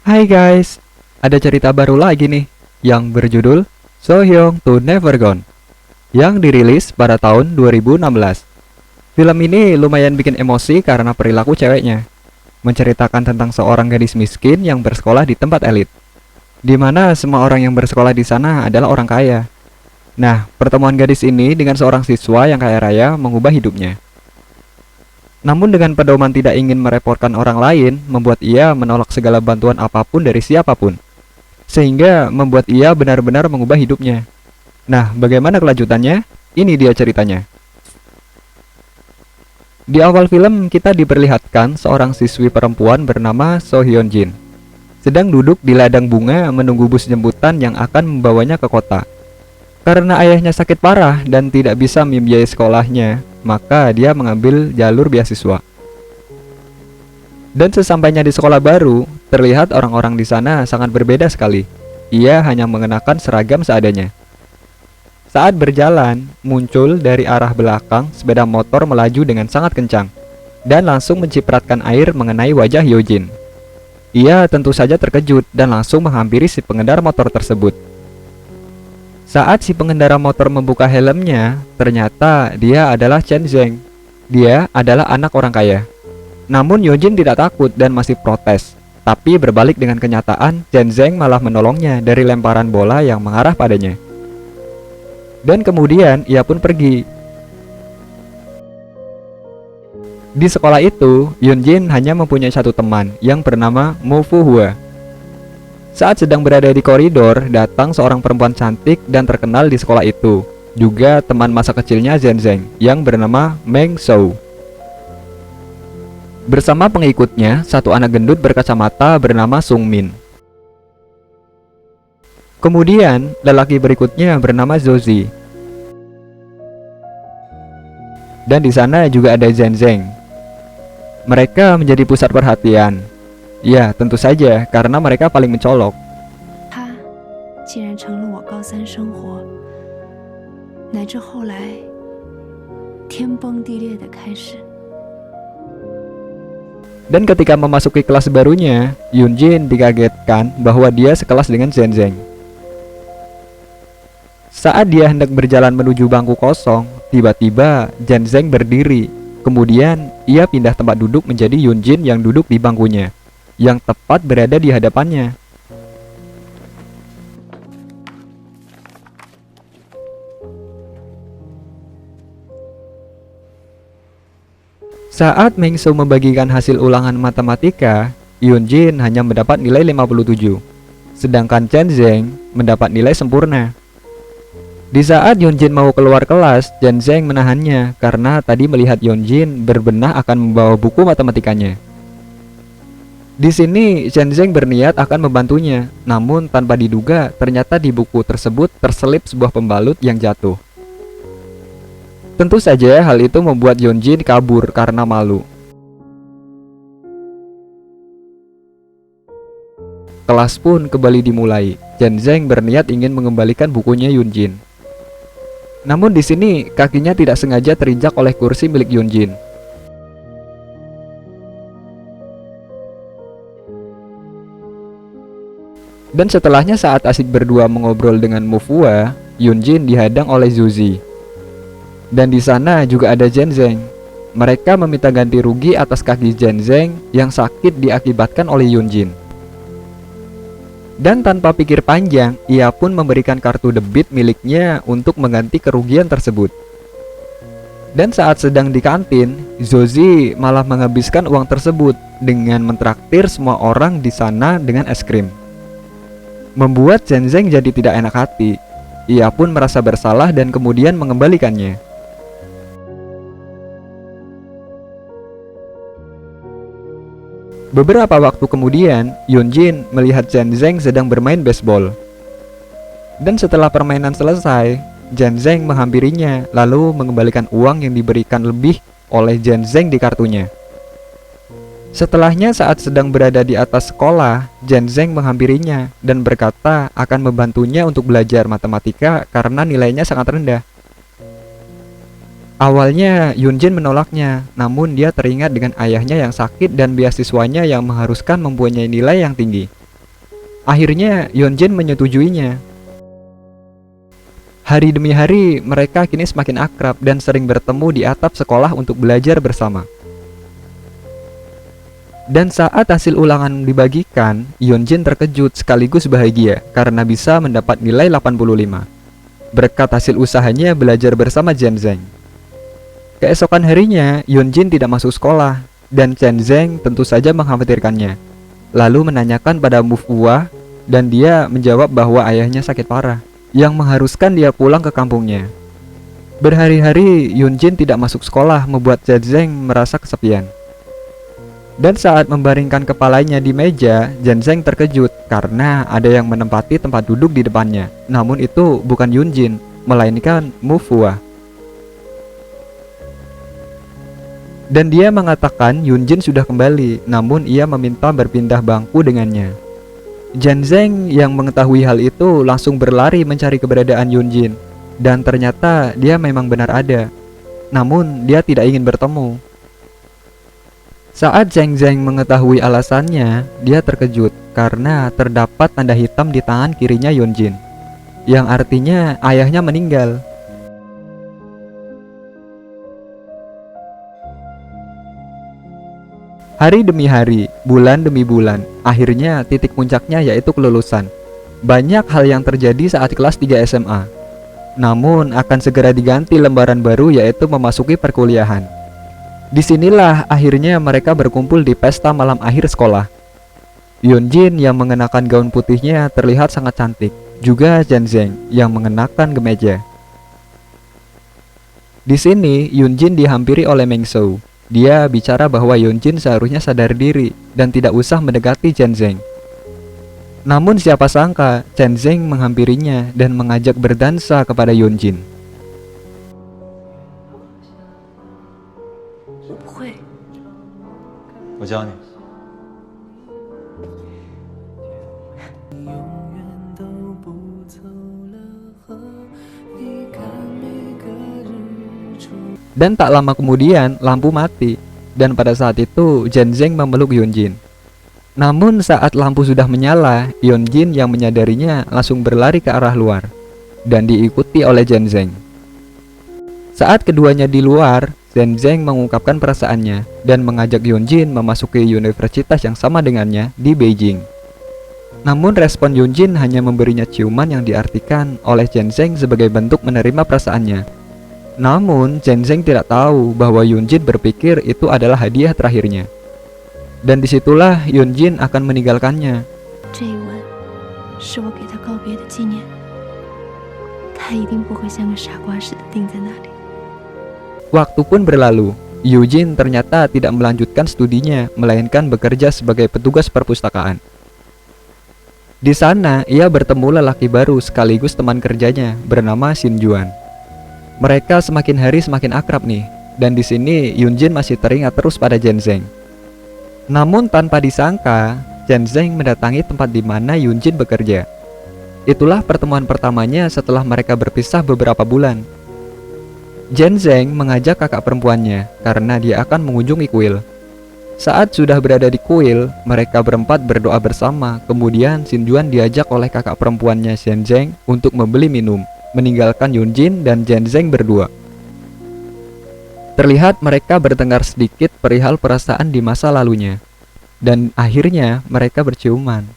Hai guys, ada cerita baru lagi nih yang berjudul Sohyung to Never Gone yang dirilis pada tahun 2016. Film ini lumayan bikin emosi karena perilaku ceweknya, menceritakan tentang seorang gadis miskin yang bersekolah di tempat elit, di mana semua orang yang bersekolah di sana adalah orang kaya. Nah, pertemuan gadis ini dengan seorang siswa yang kaya raya mengubah hidupnya. Namun dengan pedoman tidak ingin merepotkan orang lain, membuat ia menolak segala bantuan apapun dari siapapun, sehingga membuat ia benar-benar mengubah hidupnya. Nah, bagaimana kelanjutannya? Ini dia ceritanya. Di awal film, kita diperlihatkan seorang siswi perempuan bernama So Hyun Jin sedang duduk di ladang bunga menunggu bus jemputan yang akan membawanya ke kota. Karena ayahnya sakit parah dan tidak bisa membiayai sekolahnya, maka dia mengambil jalur beasiswa. Dan sesampainya di sekolah baru, terlihat orang-orang di sana sangat berbeda sekali. Ia hanya mengenakan seragam seadanya. Saat berjalan, muncul dari arah belakang sepeda motor melaju dengan sangat kencang dan langsung mencipratkan air mengenai wajah Hyojin. Ia tentu saja terkejut dan langsung menghampiri si pengendara motor tersebut. Saat si pengendara motor membuka helmnya, ternyata dia adalah Chen Zheng. Dia adalah anak orang kaya. Namun Hyojin tidak takut dan masih protes. Tapi berbalik dengan kenyataan, Chen Zheng malah menolongnya dari lemparan bola yang mengarah padanya. Dan kemudian ia pun pergi. Di sekolah itu, Hyunjin hanya mempunyai satu teman yang bernama Mo Fu Hua. Saat sedang berada di koridor, datang seorang perempuan cantik dan terkenal di sekolah itu, juga teman masa kecilnya Zhen Zheng yang bernama Meng Shou. Bersama pengikutnya, satu anak gendut berkacamata bernama Sung Min. Kemudian, lelaki berikutnya bernama Zozi. Dan di sana juga ada Zhen Zheng. Mereka menjadi pusat perhatian. Ya, tentu saja karena mereka paling mencolok. Dan ketika memasuki kelas barunya, Hyunjin dikagetkan bahwa dia sekelas dengan Zhen Zheng. Saat dia hendak berjalan menuju bangku kosong, tiba-tiba Zhen Zheng berdiri. Kemudian ia pindah tempat duduk menjadi Hyunjin yang duduk di bangkunya, yang tepat berada di hadapannya. Saat Meng Shou membagikan hasil ulangan matematika, Hyunjin hanya mendapat nilai 57, sedangkan Chen Zheng mendapat nilai sempurna. Di saat Hyunjin mau keluar kelas, Chen Zheng menahannya karena tadi melihat Hyunjin berbenah akan membawa buku matematikanya. Di sini, Chen Zheng berniat akan membantunya, namun tanpa diduga, ternyata di buku tersebut terselip sebuah pembalut yang jatuh. Tentu saja hal itu membuat Hyunjin kabur karena malu. Kelas pun kembali dimulai. Chen Zheng berniat ingin mengembalikan bukunya Hyunjin. Namun di sini kakinya tidak sengaja terinjak oleh kursi milik Hyunjin. Dan setelahnya saat asik berdua mengobrol dengan Mo Fua, Hyunjin dihadang oleh Zuzi. Dan di sana juga ada Zhen Zheng. Mereka meminta ganti rugi atas kaki Zhen Zheng yang sakit diakibatkan oleh Hyunjin. Dan tanpa pikir panjang, ia pun memberikan kartu debit miliknya untuk mengganti kerugian tersebut. Dan saat sedang di kantin, Zozi malah menghabiskan uang tersebut dengan mentraktir semua orang di sana dengan es krim. Membuat Zhen Zheng jadi tidak enak hati. Ia pun merasa bersalah dan kemudian mengembalikannya. Beberapa waktu kemudian, Hyunjin melihat Zhen Zheng sedang bermain baseball. Dan setelah permainan selesai, Zhen Zheng menghampirinya lalu mengembalikan uang yang diberikan lebih oleh Zhen Zheng di kartunya. Setelahnya saat sedang berada di atas sekolah, Zhen Zheng menghampirinya dan berkata akan membantunya untuk belajar matematika karena nilainya sangat rendah. Awalnya Hyunjin menolaknya, namun dia teringat dengan ayahnya yang sakit dan beasiswanya yang mengharuskan mempunyai nilai yang tinggi. Akhirnya Yeonjin menyetujuinya. Hari demi hari mereka kini semakin akrab dan sering bertemu di atap sekolah untuk belajar bersama. Dan saat hasil ulangan dibagikan, Yeonjin terkejut sekaligus bahagia karena bisa mendapat nilai 85 berkat hasil usahanya belajar bersama Janzeng. Keesokan harinya, Yeonjin tidak masuk sekolah dan Janzeng tentu saja mengkhawatirkannya. Lalu menanyakan pada Mufwa dan dia menjawab bahwa ayahnya sakit parah yang mengharuskan dia pulang ke kampungnya. Berhari-hari Yeonjin tidak masuk sekolah membuat Janzeng merasa kesepian. Dan saat membaringkan kepalanya di meja, Janzeng terkejut karena ada yang menempati tempat duduk di depannya. Namun itu bukan Yeonjin, melainkan Mufwa. Dan dia mengatakan Yeonjin sudah kembali, namun ia meminta berpindah bangku dengannya. Janzeng yang mengetahui hal itu langsung berlari mencari keberadaan Yeonjin. Dan ternyata dia memang benar ada. Namun dia tidak ingin bertemu. Saat Janzeng mengetahui alasannya, dia terkejut karena terdapat tanda hitam di tangan kirinya Yeonjin, yang artinya ayahnya meninggal. Hari demi hari, bulan demi bulan, akhirnya titik puncaknya yaitu kelulusan. Banyak hal yang terjadi saat kelas 3 SMA. Namun akan segera diganti lembaran baru yaitu memasuki perkuliahan. Disinilah akhirnya mereka berkumpul di pesta malam akhir sekolah. Yeonjin yang mengenakan gaun putihnya terlihat sangat cantik. Juga Janzeng yang mengenakan kemeja. Di sini Yeonjin dihampiri oleh Mengso. Dia bicara bahwa Yeonjin seharusnya sadar diri dan tidak usah mendekati Janzeng. Namun siapa sangka Janzeng menghampirinya dan mengajak berdansa kepada Yeonjin. Dan tak lama kemudian lampu mati. Dan pada saat itu Janzeng memeluk Yeonjin. Namun saat lampu sudah menyala, Yeonjin yang menyadarinya langsung berlari ke arah luar dan diikuti oleh Janzeng. Saat keduanya di luar, Janzeng mengungkapkan perasaannya dan mengajak Yeonjin memasuki universitas yang sama dengannya di Beijing. Namun respon Yeonjin hanya memberinya ciuman yang diartikan oleh Janzeng sebagai bentuk menerima perasaannya. Namun Janzeng tidak tahu bahwa Yeonjin berpikir itu adalah hadiah terakhirnya. Dan disitulah Yeonjin akan meninggalkannya. Waktu pun berlalu. Yeonjin ternyata tidak melanjutkan studinya, melainkan bekerja sebagai petugas perpustakaan. Di sana ia bertemu lelaki baru sekaligus teman kerjanya bernama Shin Juan. Mereka semakin hari semakin akrab nih, dan di sini Yeonjin masih teringat terus pada Janzeng. Namun tanpa disangka, Janzeng mendatangi tempat di mana Yeonjin bekerja. Itulah pertemuan pertamanya setelah mereka berpisah beberapa bulan. Janzeng mengajak kakak perempuannya karena dia akan mengunjungi kuil. Saat sudah berada di kuil, mereka berempat berdoa bersama. Kemudian Shin Juan diajak oleh kakak perempuannya Janzeng untuk membeli minum, meninggalkan Yeonjin dan Janzeng berdua. Terlihat mereka bertengkar sedikit perihal perasaan di masa lalunya, dan akhirnya mereka berciuman.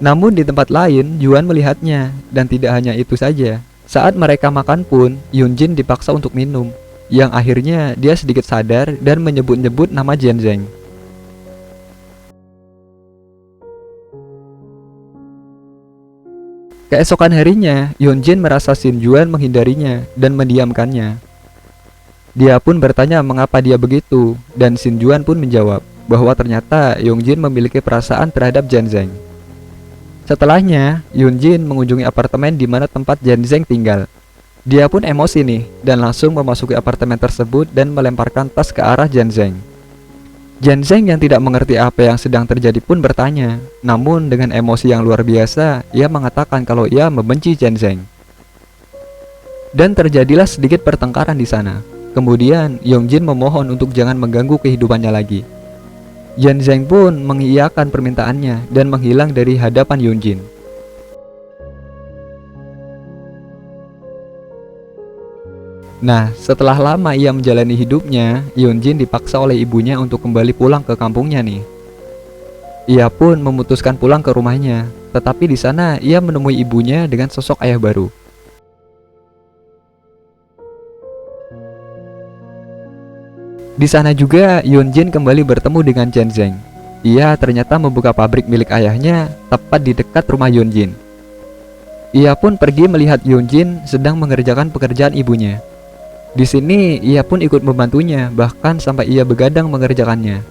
Namun di tempat lain, Juan melihatnya, dan tidak hanya itu saja. Saat mereka makan pun, Yeonjin dipaksa untuk minum, yang akhirnya dia sedikit sadar dan menyebut-nyebut nama Janzeng. Keesokan harinya, Yeonjin merasa Shin Juan menghindarinya dan mendiamkannya. Dia pun bertanya mengapa dia begitu, dan Shin Juan pun menjawab bahwa ternyata Yeonjin memiliki perasaan terhadap Janzeng. Setelahnya, Yeonjin mengunjungi apartemen di mana tempat Janzeng tinggal. Dia pun emosi nih, dan langsung memasuki apartemen tersebut dan melemparkan tas ke arah Janzeng. Janzeng yang tidak mengerti apa yang sedang terjadi pun bertanya. Namun dengan emosi yang luar biasa, ia mengatakan kalau ia membenci Janzeng. Dan terjadilah sedikit pertengkaran di sana. Kemudian Yeonjin memohon untuk jangan mengganggu kehidupannya lagi. Jian Zheng pun mengiyakan permintaannya dan menghilang dari hadapan Yunjin. Nah, setelah lama ia menjalani hidupnya, Yunjin dipaksa oleh ibunya untuk kembali pulang ke kampungnya nih. Ia pun memutuskan pulang ke rumahnya, tetapi di sana ia menemui ibunya dengan sosok ayah baru. Di sana juga Yunjin kembali bertemu dengan Jian Zheng. Ia ternyata membuka pabrik milik ayahnya tepat di dekat rumah Yunjin. Ia pun pergi melihat Yunjin sedang mengerjakan pekerjaan ibunya. Di sini ia pun ikut membantunya, bahkan sampai ia begadang mengerjakannya.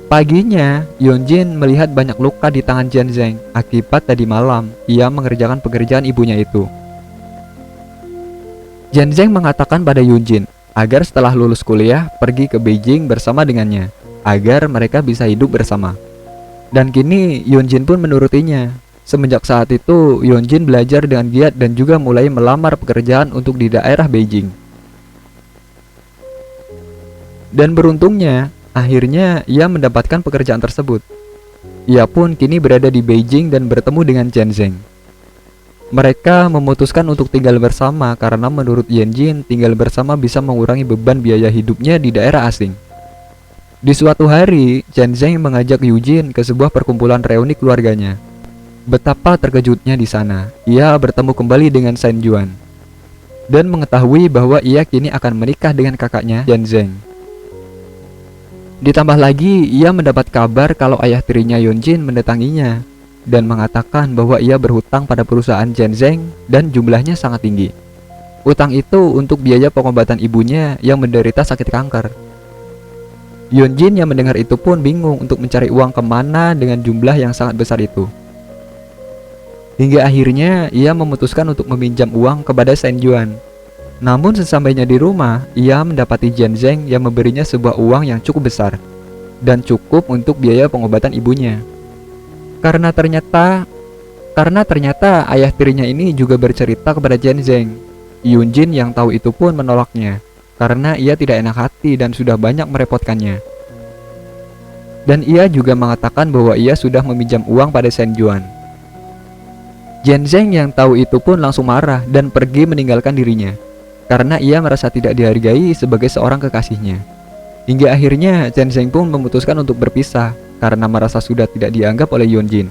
Paginya, Yunjin melihat banyak luka di tangan Jian Zheng akibat tadi malam ia mengerjakan pekerjaan ibunya itu. Jian Zheng mengatakan pada Yunjin agar setelah lulus kuliah pergi ke Beijing bersama dengannya, agar mereka bisa hidup bersama. Dan kini Yunjin pun menurutinya. Semenjak saat itu, Yunjin belajar dengan giat dan juga mulai melamar pekerjaan untuk di daerah Beijing. Dan beruntungnya, akhirnya ia mendapatkan pekerjaan tersebut. Ia pun kini berada di Beijing dan bertemu dengan Jian Zheng. Mereka memutuskan untuk tinggal bersama karena menurut Yunjin tinggal bersama bisa mengurangi beban biaya hidupnya di daerah asing. Di suatu hari, Jian Zheng mengajak Yunjin ke sebuah perkumpulan reuni keluarganya. Betapa terkejutnya di sana, ia bertemu kembali dengan Shen Juan dan mengetahui bahwa ia kini akan menikah dengan kakaknya Jian Zheng. Ditambah lagi, ia mendapat kabar kalau ayah tirinya Yunjin mendatanginya dan mengatakan bahwa ia berhutang pada perusahaan Jian Zheng dan jumlahnya sangat tinggi. Utang itu untuk biaya pengobatan ibunya yang menderita sakit kanker. Yunjin yang mendengar itu pun bingung untuk mencari uang kemana dengan jumlah yang sangat besar itu. Hingga akhirnya ia memutuskan untuk meminjam uang kepada Shen Juan. Namun sesampainya di rumah, ia mendapati Jian Zheng yang memberinya sebuah uang yang cukup besar dan cukup untuk biaya pengobatan ibunya. Karena ternyata ayah tirinya ini juga bercerita kepada Jian Zheng. Yunjin yang tahu itu pun menolaknya karena ia tidak enak hati dan sudah banyak merepotkannya. Dan ia juga mengatakan bahwa ia sudah meminjam uang pada Shen Juan. Jian Zheng yang tahu itu pun langsung marah dan pergi meninggalkan dirinya karena ia merasa tidak dihargai sebagai seorang kekasihnya. Hingga akhirnya Jian Zheng pun memutuskan untuk berpisah karena merasa sudah tidak dianggap oleh Yunjin.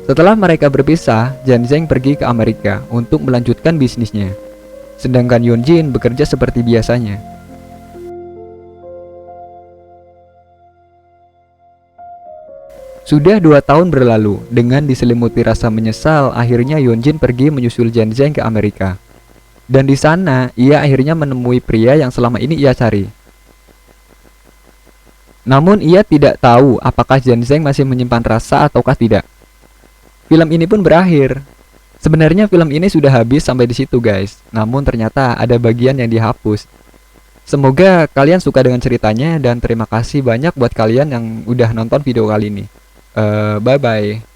Setelah mereka berpisah, Jian Zheng pergi ke Amerika untuk melanjutkan bisnisnya, sedangkan Yunjin bekerja seperti biasanya. Sudah 2 tahun berlalu, dengan diselimuti rasa menyesal, akhirnya Yunjin pergi menyusul Jian Zheng ke Amerika. Dan di sana, ia akhirnya menemui pria yang selama ini ia cari. Namun ia tidak tahu apakah Jian Zheng masih menyimpan rasa ataukah tidak. Film ini pun berakhir. Sebenarnya film ini sudah habis sampai di situ guys, namun ternyata ada bagian yang dihapus. Semoga kalian suka dengan ceritanya dan terima kasih banyak buat kalian yang udah nonton video kali ini. Bye bye.